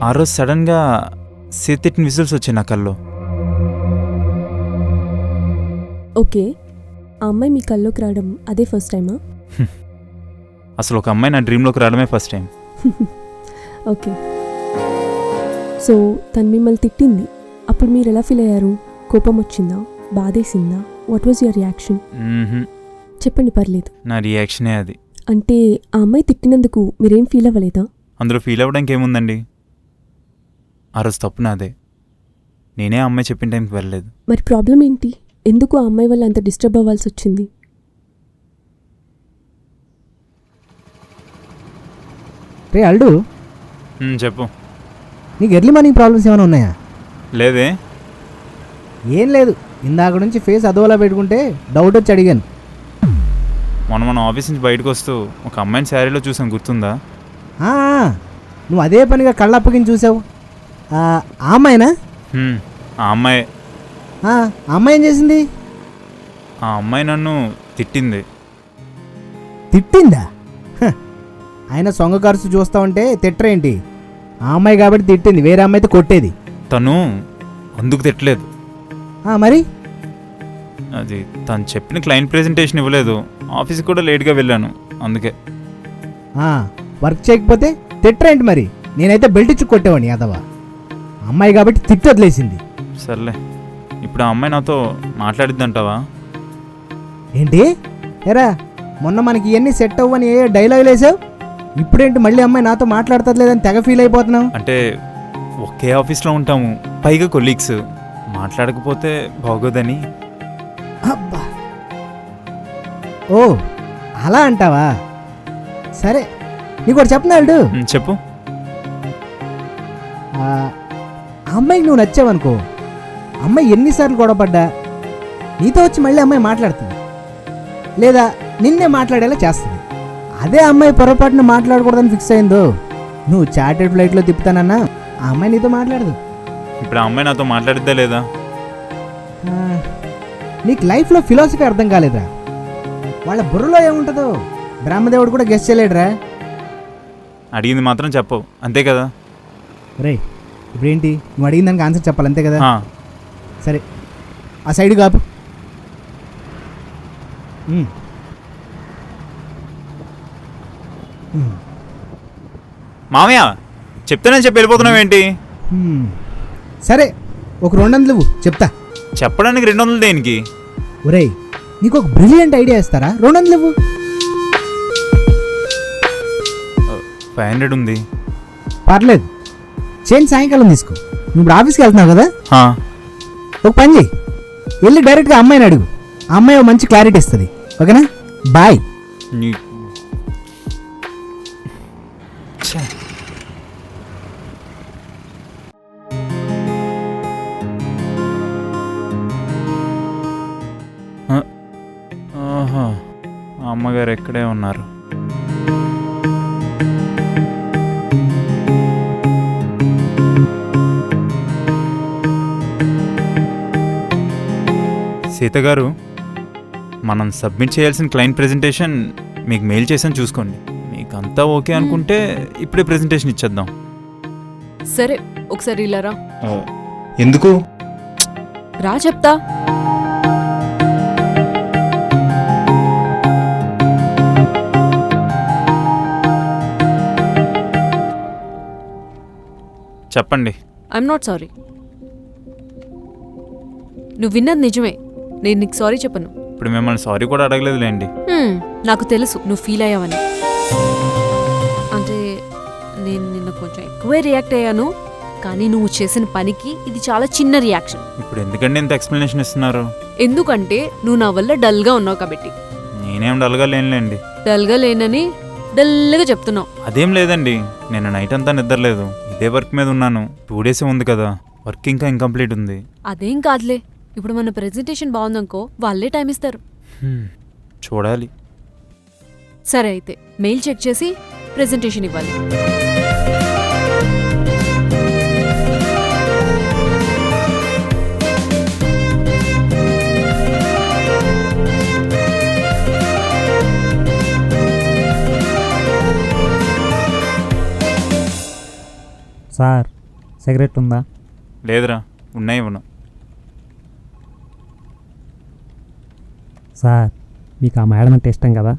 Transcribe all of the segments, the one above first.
ఆ రోజు సడన్గా సేతిట్టిన విజిల్స్ వచ్చాయి నా కల్లో. ఓకే, ఆ అమ్మాయి మీ కల్లోకి రావడం అదే ఫస్ట్ టైమా? అసలు ఒక అమ్మాయి నా డ్రీమ్లోకి రావడమే ఫస్ట్ టైం. ఓకే, సో తను మిమ్మల్ని తిట్టింది, అప్పుడు మీరు ఎలా ఫీల్ అయ్యారు? కోపం వచ్చిందా, బాధేసిందా? What was your reaction? చెప్పండి, పర్లేదు. నా రియాక్షనే అది. అంటే ఆ అమ్మాయి తిట్టినందుకు మీరేం ఫీల్ అవ్వలేదా? అందులో ఫీల్ అవ్వడానికి ఏముందండి, ఆ రోజు తప్పు నాదే. నేనే ఆ అమ్మాయి చెప్పిన టైంకి వెళ్ళలేదు. మరి ప్రాబ్లం ఏంటి? ఎందుకు ఆ అమ్మాయి వల్ల అంత డిస్టర్బ్ అవ్వాల్సి వచ్చింది? రే అల్డు, చెప్పు. నీకు ఎర్లీ మార్నింగ్ ప్రాబ్లమ్స్ ఏమైనా ఉన్నాయా? లేదే. ఏం లేదు, ఇందాక నుంచి ఫేస్ అదోలా పెట్టుకుంటే డౌట్ వచ్చి అడిగాను. మన ఆఫీస్ నుంచి బయటకు వస్తూ ఒక అమ్మాయిని శారీలో చూసాను, గుర్తుందా? నువ్వు అదే పనిగా కళ్ళప్పగించి చూసావు. ఆ అమ్మాయినా? ఆ అమ్మాయి. ఆ అమ్మాయి ఏం చేసింది? ఆ అమ్మాయి నన్ను తిట్టింది. తిట్టిందా? ఆయన సొంగ ఖర్చు చూస్తా ఉంటే తిట్టరేంటి? ఆ అమ్మాయి కాబట్టి తిట్టింది, వేరే అమ్మాయి అయితే కొట్టేది. తను అందుకు తిట్టలేదు. మరి అది తను చెప్పిన క్లయింట్ ప్రెజెంటేషన్ ఇవ్వలేదు, ఆఫీస్కి కూడా లేట్గా వెళ్ళాను, అందుకే. వర్క్ చేయకపోతే తిట్టరేంటి మరి? నేనైతే బెల్ట్ ఇచ్చి కొట్టేవాడిని యాదవా. అమ్మాయి కాబట్టి తిట్టి వదిలేసింది. సర్లే, ఇప్పుడు ఆ అమ్మాయి నాతో మాట్లాడిద్దంటావా? ఏంటి ఎరా, మొన్న మనకి ఇవన్నీ సెట్ అవ్వని ఏ డైలాగులు వేసావు, ఇప్పుడేంటి మళ్ళీ అమ్మాయి నాతో మాట్లాడతలేదని తెగ ఫీల్ అయిపోతున్నావు? అంటే ఒకే ఆఫీస్లో ఉంటాము, పైగా కొలీగ్స్, మాట్లాడకపోతే బాగోదని. అబ్బా, ఓ అలా అంటావా? సరే, నీకు ఒకటి చెప్పనాడు. చెప్పు. ఆ అమ్మాయికి నువ్వు నచ్చావనుకో, అమ్మాయి ఎన్నిసార్లు గొడవపడ్డా నీతో వచ్చి మళ్ళీ అమ్మాయి మాట్లాడుతుంది, లేదా నిన్నే మాట్లాడేలా చేస్తుంది. అదే అమ్మాయి పొరపాటున మాట్లాడకూడదని ఫిక్స్ అయిందో, నువ్వు చార్టెడ్ ఫ్లైట్లో తిప్పుతానన్నా ఆ అమ్మాయి నీతో మాట్లాడదు. ఇప్పుడు ఆ అమ్మాయి నాతో మాట్లాడిద్దా లేదా? నీకు లైఫ్లో ఫిలాసఫీ అర్థం కాలేదురా. వాళ్ళ బుర్రలో ఏముంటుందో బ్రహ్మదేవుడు కూడా గెస్ చేయలేడురా. అడిగింది మాత్రం చెప్పవు, అంతే కదా? రే, ఇప్పుడేంటి నువ్వు అడిగిన దానికి ఆన్సర్ చెప్పాలి, అంతే కదా? ఆ. సరే, ఆ సైడ్ కాపు. మామయ్య, చెప్తానని చెప్పి వెళ్ళిపోతున్నావు ఏంటి? సరే, ఒక 200 ఇవ్వు, చెప్తా. చెప్పడానికి 200 దేనికి? ఒరేయ్, నీకు ఒక బ్రిలియంట్ ఐడియా ఇస్తారా? 200 ఇవ్వు. 500 ఉంది. పర్లేదు, చేంజ్ సాయంకాలం తీసుకో. నువ్వు ఇప్పుడు ఆఫీస్కి వెళ్తున్నావు కదా, ఒక పని చెయ్యి, వెళ్ళి డైరెక్ట్గా అమ్మాయిని అడుగు. ఆ అమ్మాయి మంచి క్లారిటీ ఇస్తుంది, ఓకేనా? బాయ్. అమ్మగారు ఎక్కడే ఉన్నారు. సీత గారు, మనం సబ్మిట్ చేయాల్సిన క్లయింట్ ప్రెజెంటేషన్ మీకు మెయిల్ చేసాను, చూసుకోండి. మీకు అంతా ఓకే అనుకుంటే ఇప్పుడే ప్రెజెంటేషన్ ఇచ్చేద్దాం. సరే, ఒకసారి ఇలా రా. ఎందుకు రా చెప్తా. చెప్పండి. I'm not sorry. నువ్వు విన్నది నిజమే, నేను నీకు సారీ చెప్పను. ఇప్పుడు మిమ్మల్ని సారీ కూడా అడగలేదులేండి. నాకు తెలుసు నువ్వు ఫీల్ అయ్యావని. అంటే నేను నిన్న కొంచెం ఎక్కువే రియాక్ట్ అయ్యాను, కానీ నువ్వు చేసిన పనికి ఇది చాలా చిన్న రియాక్షన్. ఇప్పుడు ఎందుకండి ఇంత ఎక్స్ప్లెనేషన్ ఇస్తున్నారు? ఎందుకంటే నువ్వు నా వల్ల డల్గా ఉన్నావు కాబట్టి. నేనేం డల్గా లేనులేండి. డల్గా లేనని డల్గా చెప్తున్నావు. అదేం లేదండి, నేను నైట్ అంతా నిద్రలేదు, ఇదే వర్క్ మీద ఉన్నాను. 2 days ఉంది కదా, వర్క్ ఇంకా ఇంకంప్లీట్ ఉంది. అదేం కాదులే, ఇప్పుడు మన ప్రెజెంటేషన్ బాగుందనుకో, వాళ్ళే టైం ఇస్తారు. చూడాలి. సరే, అయితే మెయిల్ చెక్ చేసి ప్రెజెంటేషన్ ఇవ్వాలి. సార్ సిగరెట్ ఉందా? లేదురా, ఉన్నాయి ఇవ్వను. సార్ మీకు ఆ మేడం అంటే ఇష్టం కదా?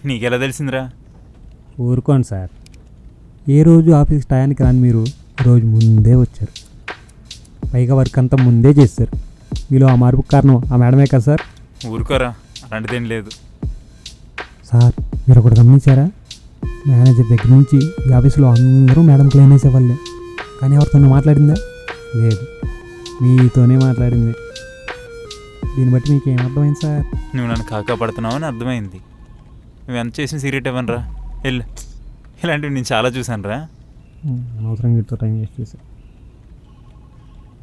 నీకెలా తెలిసిందిరా? ఊరుకోండి సార్, ఏ రోజు ఆఫీస్కి టయానికి రాని మీరు రోజు ముందే వచ్చారు, పైగా వర్క్ అంతా ముందే చేస్తారు. మీలో ఆ మార్పుకు కారణం ఆ మేడమే కదా సార్? ఊరుకోరా, అలాంటిదేం లేదు. సార్ మీరు ఒకటి గమనించారా? మేనేజర్ దగ్గర నుంచి ఈ ఆఫీసులో అందరూ మేడం క్లెయిమ్ వేసేవాళ్ళే, కానీ ఎవరితోనే మాట్లాడిందా? లేదు, మీతోనే మాట్లాడింది. దీన్ని బట్టి మీకు ఏమర్థమైంది సార్? నువ్వు నన్ను కాకా పడుతున్నావు అని అర్థమైంది. నువ్వు ఎంత చేసిన సీరియట్ ఇవ్వను రా, వెళ్ళు. ఇలాంటివి నేను చాలా చూశాను రా. అనవసరంగా వీటితో టైం వేస్ట్ చేశాను.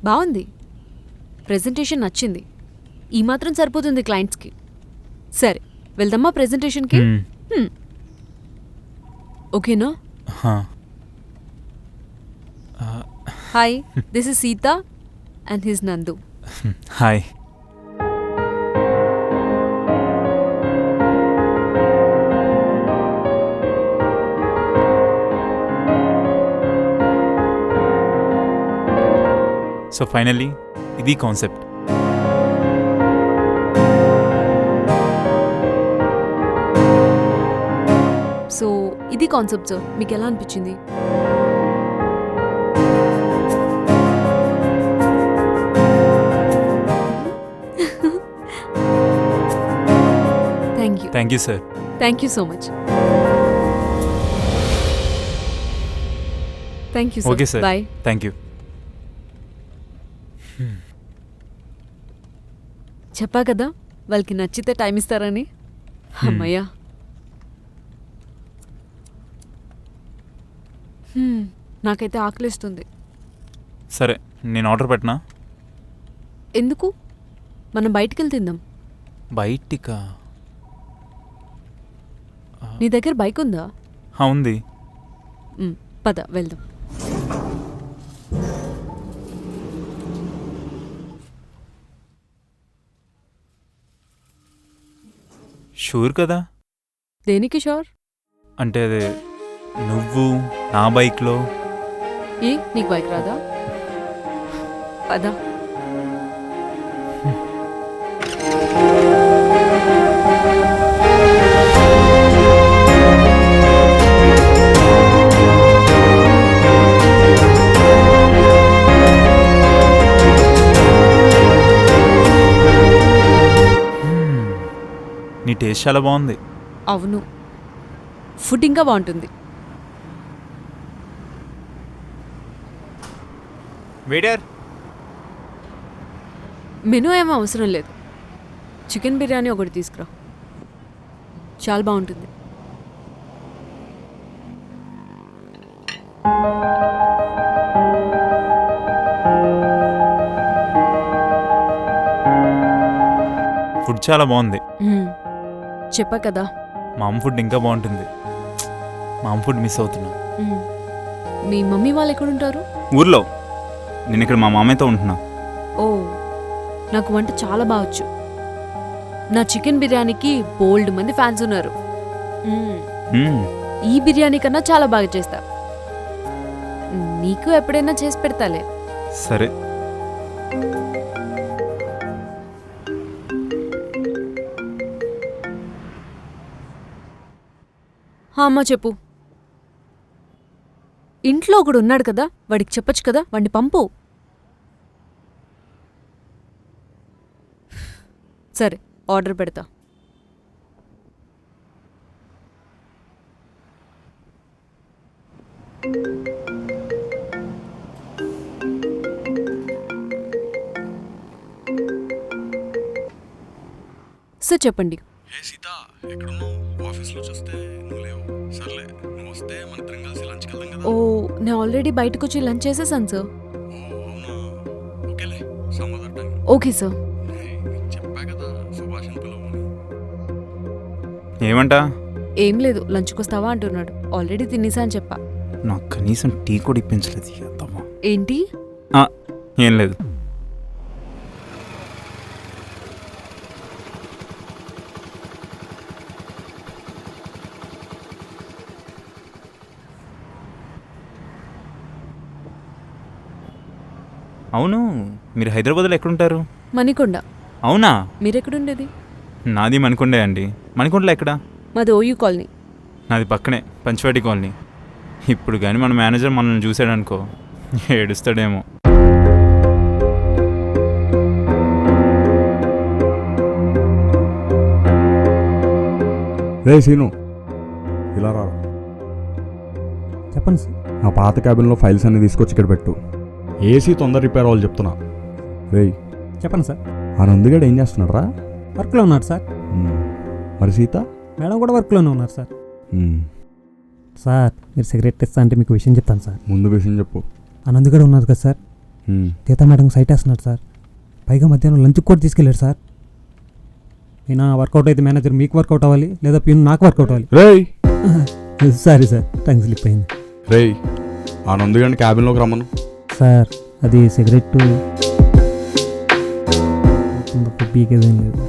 బాగుంది, ప్రెజెంటేషన్ నచ్చింది. ఈ మాత్రం సరిపోతుంది క్లయింట్స్కి. సరే వెళ్దామా ప్రెజెంటేషన్కి? ఓకేనా? Hi, this is Sita and his Nandu. Hi. So finally ఇది కాన్సెప్ట్. సో ఇది కాన్సెప్ట్ సార్, మీకు ఎలా అనిపించింది? Thank you sir. Thank you so much. Thank you okay sir, sir, bye. Thank you. చెప్పా కదా వాళ్ళకి నచ్చితే టైం ఇస్తారని. అమ్మయ్యా. నాకైతే ఆకలిస్తుంది. సరే నేను ఆర్డర్ పెట్టనా? ఎందుకు? మనం బయటికి వెళ్ళి తిందాం. బయటికా? నీ దగ్గర బైక్ ఉందా? ఉంది. పద వెళ్దాం. షూర్ కదా? దేనికి షూర్? అంటే అదే నువ్వు నా బైక్లో. నీకు బైక్ రాదా? పద. నీ టేస్ట్ చాలా బాగుంది. అవును, ఫుడ్ ఇంకా బాగుంటుంది. వెయిటర్, మెనూ ఏమో అవసరం లేదు. చికెన్ బిర్యానీ ఒకటి తీసుకురా, చాలా బాగుంటుంది. ఫుడ్ చాలా బాగుంది. చెప్పా కదా, మా అమ్మ ఫుడ్ ఇంకా బాగుంటుంది. మా అమ్మ ఫుడ్ మిస్ అవుతున్నా. మీ మమ్మీ వాళ్ళు ఎక్కడుంటారు? ఊర్లో. నేను ఇక్కడ మా మామయ్యతో ఉంటున్నా. ఓ, నాకు వంట చాలా బాగొచ్చు. నా చికెన్ బిర్యానీకి బోల్డ్ మంది ఫ్యాన్స్ ఉన్నారు. ఈ బిర్యానీ కన్నా చాలా బాగా చేస్తా. నీకు ఎప్పుడైనా చేసి పెడతాలే. సరే. అమ్మా చెప్పు. ఇంట్లో ఒకడు ఉన్నాడు కదా, వాడికి చెప్పొచ్చు కదా, వాడిని పంపు. సరే ఆర్డర్ పెడతా. సార్ చెప్పండి. హే సీత, ఎక్కడున్నావు? ఆఫీస్లో చూస్తే నువ్వు లేవు. సర్లే, నువ్వు వస్తే మన ఇద్దరం కలిసి లంచ్కి వెళ్దాం కదా. ఓ, నేను ఆల్రెడీ బయటకు వచ్చి లంచ్ చేసేసాను సార్. ఓ అవునా, ఓకేలే, some other time. Okay sir. చెప్పా కదా సుభాష్ పిలవని. ఏమంటా? ఏం లేదు, లంచ్కి వస్తావా అంటున్నాడు. ఆల్రెడీ తినేసా అని చెప్పా. నాకు కనీసం టీ కూడా ఇప్పించలేదు. ఏంటి? ఏం లేదు. అవును, మీరు హైదరాబాద్లో ఎక్కడుంటారు? మణికొండ. అవునా? మీరెక్కడుండేది? నాది మణికొండే అండి. మణికొండలో ఎక్కడా? మాది ఓయూ కాలనీ. నాది పక్కనే పంచవాటి కాలనీ. ఇప్పుడు కానీ మన మేనేజర్ మనల్ని చూసాడనుకో ఏడుస్తాడేమో. రే సీను, ఇలా రా. చెప్పండి సార్. నా పాత క్యాబిన్లో ఫైల్స్ అన్ని తీసుకొచ్చి ఇక్కడ పెట్టు. ఏసీ తొందర రిపేర్ అవ్వాలి చెప్తున్నా. రేయ్, చెప్పండి సార్. ఆ నందిగాడు ఏం చేస్తున్నాడు రా? వర్క్లో ఉన్నారు సార్. మరి సీత? మేడం కూడా వర్క్లోనే ఉన్నారు సార్. మ్మ్. సార్ మీరు సిగరెట్ ఇస్తా అంటే మీకు విషయం చెప్తాను సార్. ముందు విషయం చెప్పు. ఆనంద్ కూడా ఉన్నారు కదా సార్. మ్మ్. గీతా మేడం సైట్ వేస్తున్నాడు సార్. పైగా మధ్యాహ్నం లంచ్కి కూడా తీసుకెళ్ళాడు సార్. అయినా వర్కౌట్ అయితే మేనేజర్ మీకు వర్కౌట్ అవ్వాలి, లేదా పిన్ నాకు వర్కౌట్ అవ్వాలి. రేయ్ సారీ సార్, టంగ్ స్లిప్ అయింది. రేయ్, ఆ నందిగాడిని క్యాబిన్లోకి రమ్మను. సార్ అది సిగరెట్ పీకేదేం లేదు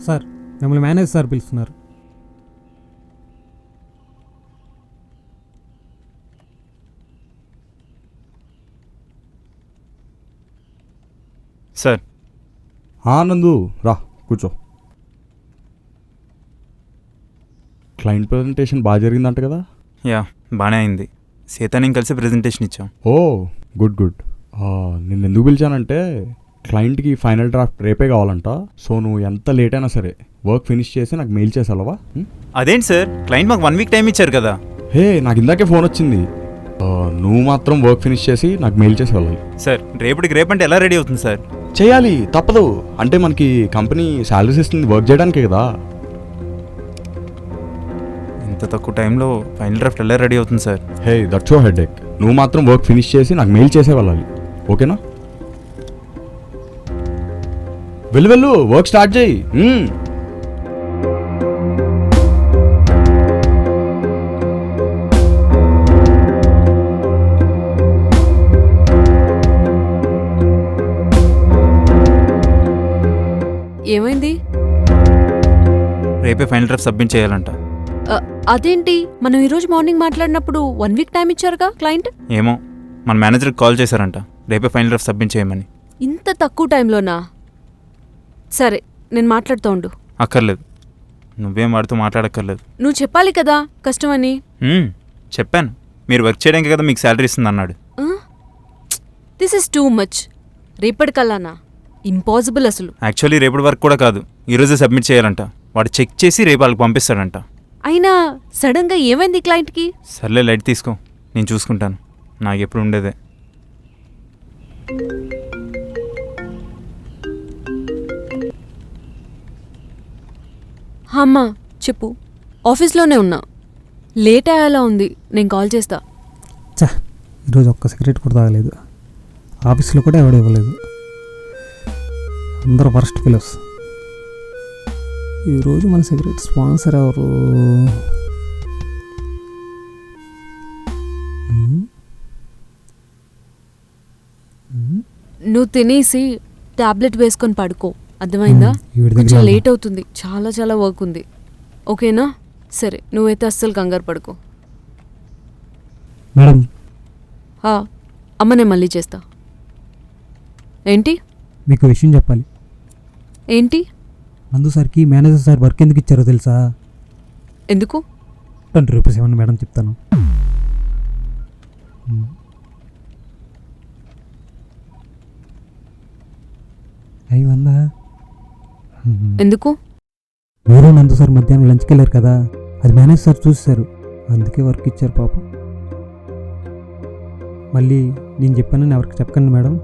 సార్. మిమ్మల్ని మేనేజర్ సార్ పిలుస్తున్నారు. సార్, నందు రా కూర్చో. క్లయింట్ ప్రజెంటేషన్ బాగా జరిగిందంట కదా? యా, బాగానే అయింది. సీతాని కలిసి ప్రెజెంటేషన్ ఇచ్చాం. ఓ గుడ్ గుడ్. నిన్ను ఎందుకు పిలిచానంటే క్లయింట్కి ఫైనల్ డ్రాఫ్ట్ రేపే కావాలంట. సో నువ్వు ఎంత లేట్ అయినా సరే వర్క్ ఫినిష్ చేసి నాకు మెయిల్ చేసావా? అదేంటి సార్, క్లయింట్ మాకు 1 వీక్ టైం ఇచ్చారు కదా. హే, నాకు ఇందాకే ఫోన్ వచ్చింది. నువ్వు మాత్రం వర్క్ ఫినిష్ చేసి నాకు మెయిల్ చేసి వెళ్ళాలి. సార్, రేపటికి రేపంటే ఎలా రెడీ అవుతుంది సార్? చేయాలి, తప్పదు. అంటే మనకి కంపెనీ శాలరీస్ ఇస్తుంది వర్క్ చేయడానికే కదా. ఇంత తక్కువ టైంలో ఫైనల్ డ్రాఫ్ట్ ఎలా రెడీ అవుతుంది sir? Hey, that's your headache. నువ్వు మాత్రం వర్క్ ఫినిష్ చేసి నాకు మెయిల్ చేసే వెళ్ళాలి, ఓకేనా? వెళ్ళు వర్క్ స్టార్ట్ చేయి. ఏమైంది? రేపే ఫైనల్ డ్రాఫ్ట్ సబ్మిట్ చేయాలంట. అదేంటి, మనం ఈరోజు మార్నింగ్ మాట్లాడినప్పుడు 1 వీక్ టైం ఇచ్చారుగా క్లయింట్. ఏమో, మన మేనేజర్కి కాల్ చేశారంట రేపే ఫైనల్ డ్రాఫ్ట్ సబ్మిట్ చేయమని. ఇంత తక్కువ టైంలోనా? సరే, నేను మాట్లాడుతూ ఉండు. అక్కర్లేదు, నువ్వేం వాడితో మాట్లాడక్కర్లేదు. నువ్వు చెప్పాలి కదా కష్టమని. చెప్పాను, మీరు వర్క్ చేయడానికి కదా మీకు శాలరీ ఇస్తుంది అన్నాడు. This is too much. రేపటికల్లానా? ఇంపాసిబుల్ అసలు. యాక్చువల్లీ రేపటి వర్క్ కూడా కాదు, ఈరోజే సబ్మిట్ చేయాలంట. వాడు చెక్ చేసి రేపు వాళ్ళకి పంపిస్తాడంట. అయినా సడన్గా ఏమైంది క్లయింట్కి? సర్లే, లైట్ తీసుకో, నేను చూసుకుంటాను. నాకు ఎప్పుడు ఉండేదే. అమ్మా చెప్పు. ఆఫీస్లోనే ఉన్నా, లేట్ అయ్యేలా ఉంది, నేను కాల్ చేస్తా. చా, ఈరోజు ఒక్క సిగరెట్ కూడా తాగలేదు. ఆఫీస్లో కూడా ఎవడు ఇవ్వలేదు. అందరూ ఫస్ట్ ఫిలర్స్. ఈరోజు మన సిగరెట్ స్పాన్సర్ ఎవరు? నువ్వు తినేసి టాబ్లెట్ వేసుకొని పడుకో, అర్థమైందా? కొంచెం లేట్ అవుతుంది, చాలా చాలా వర్క్ ఉంది, ఓకేనా? సరే, నువ్వైతే అస్సలు కంగారు పడుకో. మేడం, అమ్మ నేను మళ్ళీ చేస్తా. ఏంటి? మీకు విషయం చెప్పాలి. ఏంటి? నందు సార్కి మేనేజర్ సార్ వర్క్ ఎందుకు ఇచ్చారో తెలుసా? ఎందుకు? 20 రూపీస్ ఇవ్వండి మేడం, చెప్తాను. అయ్యి వందా. ఎందుకు? మీరు నందు సార్ మధ్యాహ్నం లంచ్కి వెళ్ళారు కదా, అది మేనేజర్ సార్ చూసారు, అందుకే వర్క్ ఇచ్చారు పాపం. మళ్ళీ నేను చెప్పానని ఎవరికి చెప్పకండి మేడం.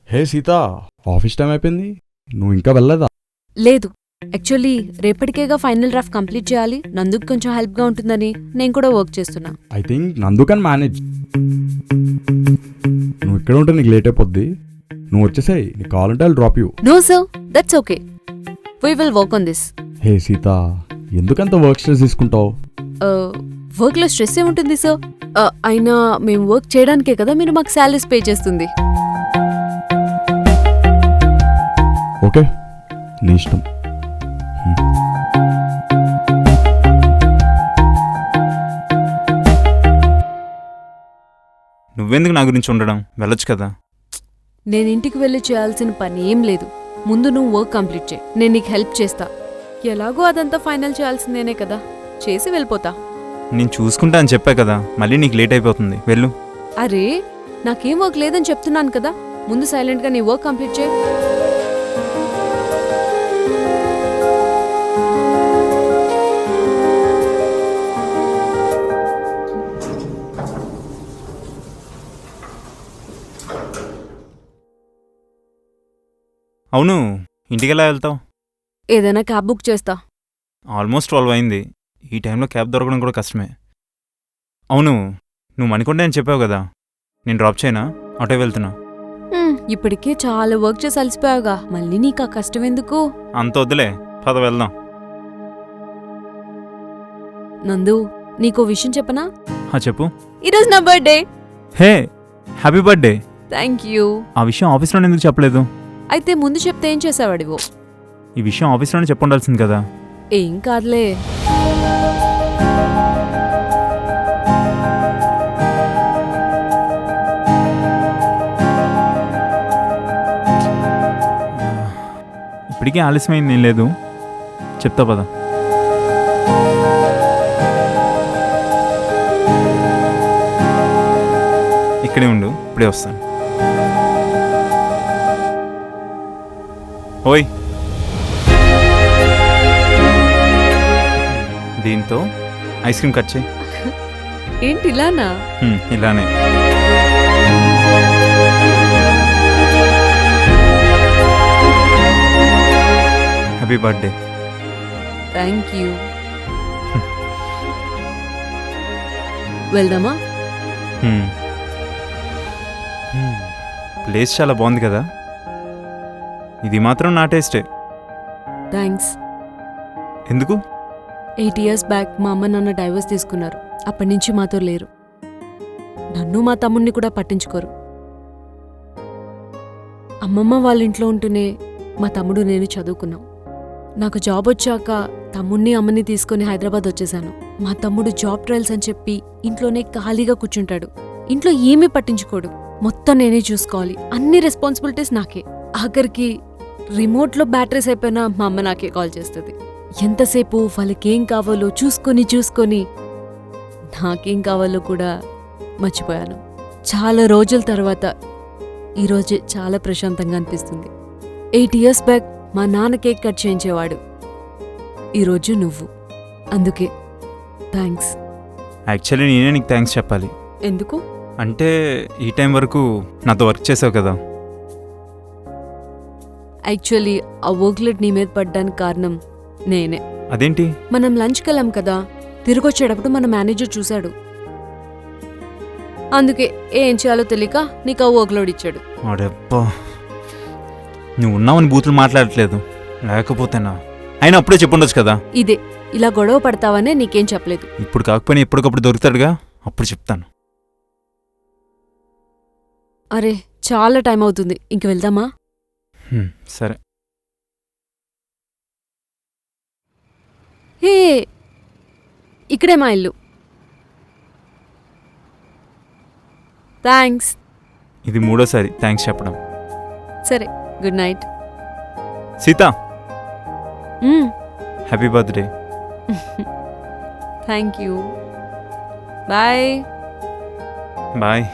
హే సీత, ఆఫీస్ టైం అయిపోయింది, నువ్వు ఇంకా వెళ్ళలేదా? లేదు, యాక్చువల్లీ రేపటికేగా ఫైనల్ డ్రాఫ్ట్ కంప్లీట్ చేయాలి. నందుకు కొంచెం హెల్ప్గా ఉంటుందని నేను కూడా వర్క్ చేస్తున్నా. ఐ థింక్ నందు కెన్ మేనేజ్. నువ్వు ఇక్కడ ఉంటే నీకు లేట్ అయిపోద్ది. నువ్వు వచ్చేసాయి, నీకు కావాలంటే I'll drop you. No sir, that's okay, we will work on this. Hey Sita, ఎందుకంత వర్క్ స్ట్రెస్ తీసుకుంటావు? వర్క్లో స్ట్రెస్ ఏముంటుంది సార్? అయినా మేము వర్క్ చేయడానికే కదా మీరు మాకు శాలరీస్ పే చేస్తుంది. ఓకే, నీ ఇష్టం. నువ్వెందుకు నా గురించి ఉండడం? వెళ్ళొచ్చు కదా. నేను ఇంటికి వెళ్ళి చేయాల్సిన పని ఏం లేదు. ముందు నువ్వు వర్క్ కంప్లీట్ చేయి, నేను నీకు హెల్ప్ చేస్తా. ఎలాగో అదంతా ఫైనల్ చేయాల్సిందేనే కదా, చేసి వెళ్ళిపోతా. నేను చూసుకుంటా అని చెప్పా కదా, మళ్ళీ నీకు లేట్ అయిపోతుంది. వెళ్ళు. అరే నాకేం వర్క్ లేదని చెప్తున్నాను కదా, ముందు సైలెంట్గా నీ వర్క్ కంప్లీట్ చేయి. అవును, ఇంటికి ఎలా వెళ్తావు? ఏదైనా క్యాబ్ బుక్ చేస్తా. ఆల్మోస్ట్ 12 అయింది. ఈ టైంలో క్యాబ్ దొరకడం కూడా కష్టమే. అవును, నువ్వు మణికొండ అని చెప్పావు కదా, నేను డ్రాప్ చేయనా? ఆటో వెళ్తున్నా. ఇప్పటికే చాలా వర్క్ చేసి అలసిపోయావుగా, మళ్ళీ నీకు ఆ కష్టం ఎందుకు? అంత వద్దులే, పద వెళ్దాం. నందు, నీకో విషయం చెప్పనా? చెప్పు. ఈరోజు నా birthday. Hey, happy birthday. Thank you. ఆ విషయం ఆఫీస్లోనే ఎందుకు చెప్పలేదు? అయితే ముందు చెప్తే ఏం చేసావాడివో? ఈ విషయం ఆఫీస్లోనే చెప్పుండాల్సింది కదా. ఏం కాదులే. ఇప్పటికే ఆలస్యమైంది ఏం లేదు, చెప్తా పద. ఇక్కడే ఉండు, ఇప్పుడే వస్తాను. ఓయ్, దీంతో ఐస్ క్రీమ్ కట్ చేయి. ఏంటి ఇలానా? ఇలానే. Happy birthday. Thank you. వెళ్దామా? ప్లేస్ చాలా బాగుంది కదా. ఇది మాత్రం నా టేస్టే. థ్యాంక్స్. ఎందుకు? 8 years బ్యాక్ మా అమ్మ నాన్న డైవర్స్ తీసుకున్నారు. అప్పటి నుంచి మాతో లేరు. నన్ను మా తమ్ముడిని కూడా పట్టించుకోరు. అమ్మమ్మ వాళ్ళ ఇంట్లో ఉంటూనే మా తమ్ముడు నేను చదువుకున్నాం. నాకు జాబ్ వచ్చాక తమ్ముడిని అమ్మని తీసుకుని హైదరాబాద్ వచ్చేసాను. మా తమ్ముడు జాబ్ ట్రయల్స్ అని చెప్పి ఇంట్లోనే ఖాళీగా కూర్చుంటాడు. ఇంట్లో ఏమీ పట్టించుకోడు. మొత్తం నేనే చూసుకోవాలి. అన్ని రెస్పాన్సిబిలిటీస్ నాకే. ఆఖరికి రిమోట్లో బ్యాటరీస్ అయిపోయినా మా అమ్మ నాకే కాల్ చేస్తుంది. ఎంతసేపు వాళ్ళకేం కావాలో చూసుకొని నాకేం కావాలో కూడా మర్చిపోయాను. చాలా రోజుల తర్వాత ఈరోజు చాలా ప్రశాంతంగా అనిపిస్తుంది. 8 years బ్యాక్ మా నాన్న కేక్ కట్ చేయించేవాడు. ఈరోజు నువ్వు. అందుకే థ్యాంక్స్. యాక్చువల్లీ నేనే నీకు థ్యాంక్స్ చెప్పాలి. ఎందుకు? అంటే ఈ టైం వరకు నాతో వర్క్ చేసావు కదా. యాక్చువల్లీ ఆ వర్క్లెట్ నీ మీద పడ్డానికి కారణం నేనే. అదేంటి? మనం లంచ్కి వెళ్ళాం కదా, తిరిగొచ్చేటప్పుడు మన మేనేజర్ చూశాడు. అందుకే ఏం చేయాలో తెలియక నీకు ఆ వర్క్లోడ్ ఇచ్చాడు. అడబ్బా, నువ్వు ఉన్నావని బూతులు మాట్లాడట్లేదు, లేకపోతేనా? అయినా అప్పుడే చెప్పుండొచ్చు కదా. ఇదే ఇలా గొడవ పడతావనే నీకేం చెప్పలేదు. ఇప్పుడు కాకపోయినా ఎప్పటికప్పుడు దొరుకుతాడుగా, అప్పుడు చెప్తాను. అరే చాలా టైం అవుతుంది, ఇంక వెళ్దామా? సరే. హే, ఇక్కడే మా ఇల్లు. థ్యాంక్స్. ఇది 3వసారి థ్యాంక్స్ చెప్పడం. సరే, good night. Sita, happy birthday. Thank you. Bye. Bye.